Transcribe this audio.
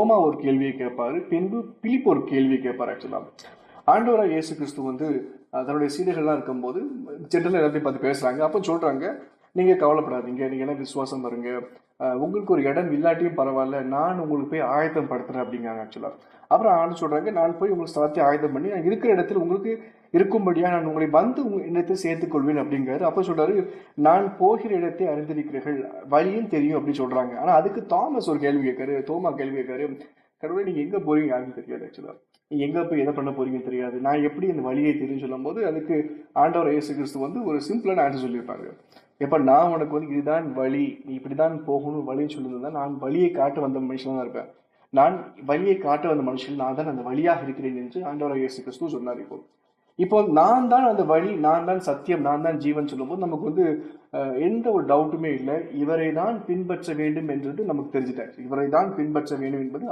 தோமா ஒரு கேள்வியை கேட்பாரு, பின்பு பிலிப் ஒரு கேள்வியை கேட்பாரு. ஆக்சுவலா ஆண்டவராக இயேசு கிறிஸ்து வந்து தன்னுடைய சீடர்கள்லாம் இருக்கும்போது ஜென்ரலாக எல்லாத்தையும் பார்த்து பேசுறாங்க. அப்போ சொல்றாங்க, நீங்க கவலைப்படாதீங்க, நீங்க எல்லாம் விசுவாசம் வருங்க, உங்களுக்கு ஒரு இடம் இல்லாட்டியும் பரவாயில்ல, நான் உங்களுக்கு போய் ஆயத்தம் படுத்துறேன் அப்படிங்காங்க. ஆக்சுவலா அப்புறம் ஆண்டு சொல்றாங்க, நான் போய் உங்களுக்கு ஸ்தலத்தை ஆயத்தம் பண்ணி நான் இருக்கிற இடத்துல உங்களுக்கு இருக்கும்படியா நான் உங்களை வந்து இடத்தை சேர்த்துக் கொள்வேன் அப்படிங்கிறாரு. அப்ப சொல்றாரு, நான் போகிற இடத்தை அறிந்திருக்கிறீர்கள், வழியும் தெரியும் அப்படின்னு சொல்றாங்க. ஆனா அதுக்கு தாமஸ் ஒரு கேள்வி கேட்காரு, தோமா கேள்வி கேட்காரு, கடவுளே நீங்க எங்க போறீங்க யாருன்னு தெரியாது. ஆக்சுவலா நீங்க எங்க போய் எதை பண்ண போறீங்கன்னு தெரியாது, நான் எப்படி இந்த வழியை தெரியும் சொல்லும் போது அதுக்கு ஆண்டவர் இயேசு கிறிஸ்து வந்து ஒரு சிம்பிளான ஆன்சர் சொல்லியிருப்பாரு. எப்ப நான் உனக்கு வந்து இதுதான் வழி, நீ இப்படிதான் போகணும் வழின்னு சொல்லியிருந்தா நான் வழியை காட்ட வந்த மனுஷன் தான் இருப்பேன். நான் வழியை காட்ட வந்த மனுஷன், நான் தான் அந்த வழியாக இருக்கிறேன் என்று ஆண்டவர் இயேசு கிறிஸ்து சொன்னார். இப்போ நான் தான் அந்த வழி, நான் தான் சத்தியம், நான் தான் ஜீவன் சொல்லும்போது நமக்கு வந்து எந்த ஒரு டவுட்டுமே இல்லை. இவரை தான் பின்பற்ற வேண்டும் என்றது நமக்கு தெரிஞ்சுட்டாச்சு. இவரை தான் பின்பற்ற வேண்டும் என்பது